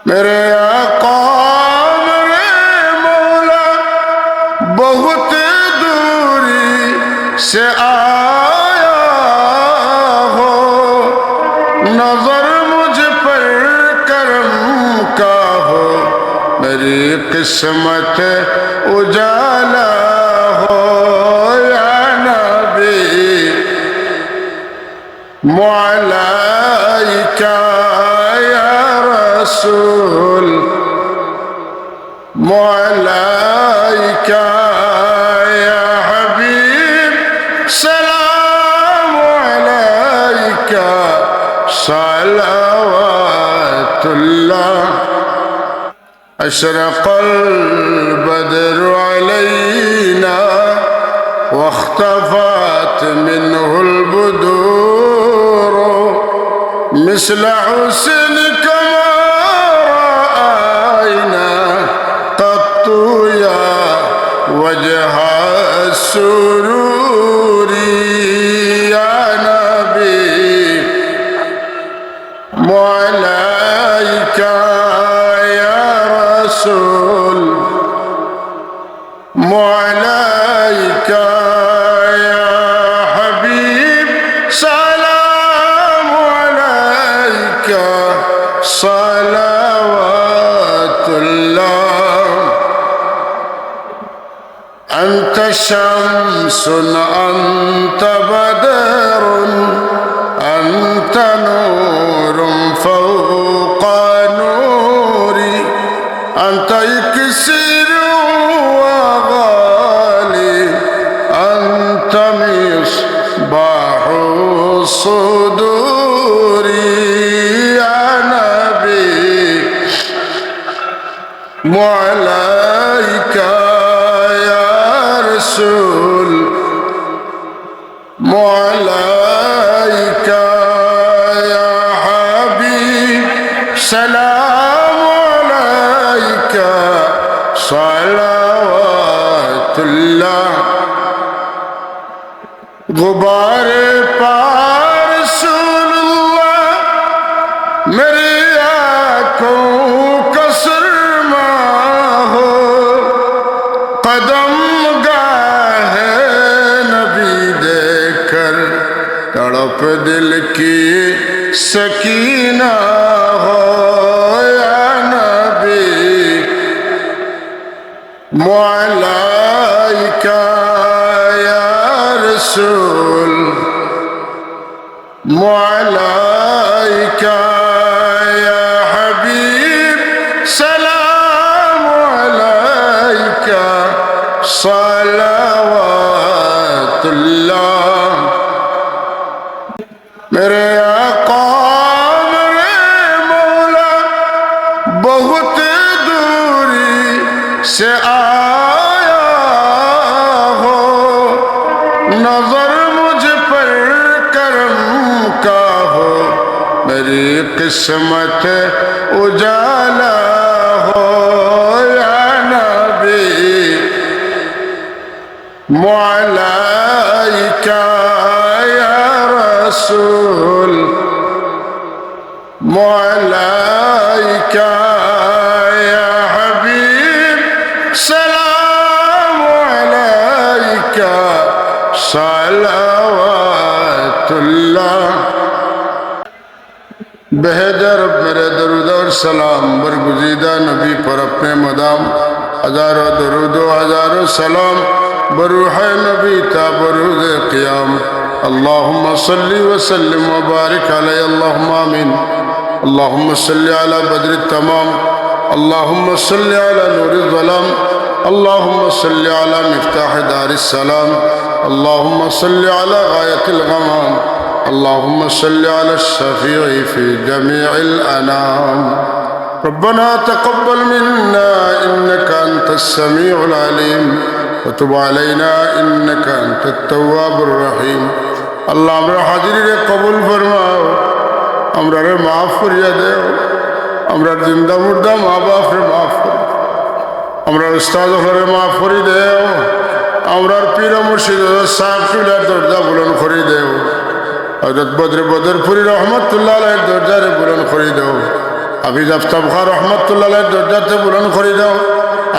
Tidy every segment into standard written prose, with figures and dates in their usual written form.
मेरे आका मेरे मौला बहुत दूरी से आया हो, नजर मुझ पर करम का हो, मेरी किस्मत उजाला हो। या नबी मुअलाइका या रसूल मुअलाइका या हबीब सलाम अलैका सलावतुल्लाह। अशरक़ल बद्रु अलैना वख्तफ़त मिन्हुल बुदूर मिस्ल हुस्निका मा रअयना क़त्तु या वजह सुरूरी। या नबी मुअलाइका या रसूल मुअलाइका या हबीब सलाम अलैका सलावतुल्लाह। अंत शम्सुन अंत बदरुन अंत नूरुन फौqa नूरी अंत इक्सिरु व गाली अंत मिस्बाहु सुदूरी। या नबी मुअलाइका या रसूल मुअलाइका या हबीब सलाम अलैका सलावतुल्लाह। गुबार पार रसूलुल्लाह मेरी आँखों का सुरमा हो, कदम गाहे नबी देखकर तड़प दिल की सकीना हो। या नबी मुअलाइका या रसूल मुअलाइका या हबीब सलाम अलैका सलावतुल्लाह। मेरे आका मेरे मौला बहुत दूरी से आया हो, नजर मुझ पर करम का हो, मेरी किस्मत उजाला हो। या नबी मुअलाइका या रसूल मुअलाइका या हबीब सलाम अलैका सलावतुल्लाह। बेहतर मेरे दरूद और सलाम बरगुज़ीदा नबी पर अपने मदाम हजारों दरूद हजारों सलाम बरूह नबी ताबरूद क़ियाम। अल्लाहुम्मा सल्ली व सल्लिम व बारिक अलैहि अल्लाहुम्मा आमीन। अल्लाहुम्मा सल्ली अला बद्रि तमाम अल्लाहुम्मा सल्ली अला नूरि ज़लाम अल्लाहुम्मा सल्ली अला मिफ्ताह दारिस सलाम अल्लाहुम्मा सल्ली अला गायतिल गमाम अल्लाहुम्मा सल्ली अला शफ़ीई फ़ी जमीइल अनाम। रब्बना तक़ब्बल मिन्ना इन्नका अंतस समीउल अलीम व तुब अलैना इन्नका अंतत तव्वाबुर रहीम। अल्लाह हमरा हाजिरी कबूल फरमाओ, हमरा रे माफ़ करिया देओ, हमरा जिंदा मुर्दा माँ बाप रे माफ़ करो, हमरा उस्ताद रे माफ़ करी देओ, हमरा पीर मुर्शिद साहब किबलार दरजा बुलंद करी देओ, हज़रत बद्र बदरपुरी रहमतुल्लाह अलैहि दरजा रे बुलंद करी देओ। হাফিজ আফতাব খা রহমতুল্লাহ দরজাতে বুলন্দ করে দাও,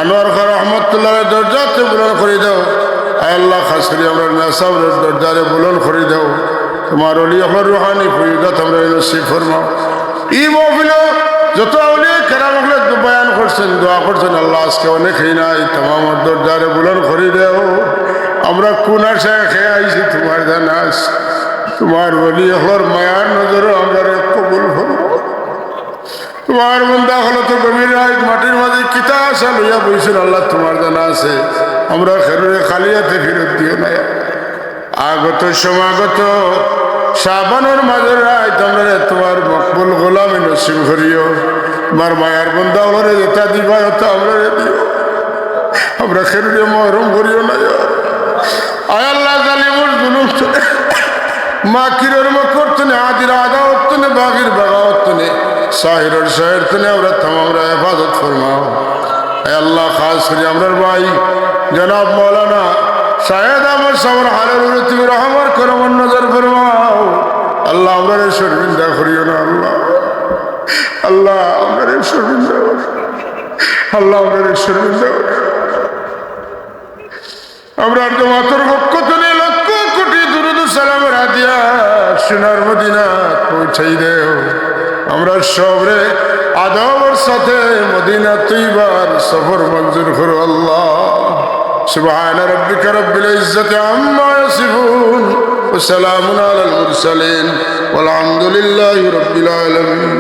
আনোয়ার খা রহমতুল্লাহ দরজাতে বুলন্দ করে দাও। আয় আল্লাহ খাস করে আমরা নেশাউরের দরজারে বুলন্দ করে দাও। তোমার অলি আমার রুহানি ফরিদত আমরা নসিব ফরমাও। ই মহফিল যত আউলিয়া কেরাম বয়ান করছেন, দোয়া করছেন, আল্লাহ আজকে অনেকেই নাই, তোমার দরজারে বুলন্দ করে দাও। আমরা কোন আশায় খেয়ে আইছি তোমার জানাস, তোমার বলি হর মায়ার নজরে আমরা কবুল ফরমাও। তোমার বন্দা হলো তো গভীর রাত মাটির মাঝে কিতা আশা লইয়া বইছেন, আল্লাহ তোমার জানা আছে। আমরা খেরুরে খালিয়াতে ফিরত দিও না। আগত সমাগত শাবানের মাঝের রাত আমরা তোমার মকবুল গোলামি নসিব করিও। তোমার মায়ার বন্দা হলরে যেটা দিবা ওটা আমরা দিও। আমরা খেরুরে মহরম করিও না। আয় আল্লাহ জালিমুল জুলুম মাকিরের মকরতনে আদির আদাওয়াতনে বাগির বাগাওয়াতনে সাহিরের শাহেরতনে আমরা আমরা হেফাজত ফরমাও। আয় আল্লাহ খাস করে আমরার ভাই জনাব মৌলানা শাহেদ আহমদ সাহর হালের উপরে তুমি রহমত করম নজর ফরমাও। আল্লাহ আমরা শর্মিন্দা করিও না। আল্লাহ আল্লাহ আমরা শর্মিন্দা, আল্লাহ আমরা শর্মিন্দা। আমরা জমাতের পক্ষ থেকে লক্ষ কোটি দুরুদ সালামের হাদিয়া সোনার মদিনা পৌঁছাই দেও। আমরা সবরে আদবের সাথে মদিনা তৈবার সফর মঞ্জুর করো। আল্লাহ সুবহান রাব্বিকা রব্বিল ইজ্জাতি আম্মা ইয়াসিফুন ওয়া সালামুন আলাল মুরসালিন ওয়াল হামদুলিল্লাহি রাব্বিল আলামিন।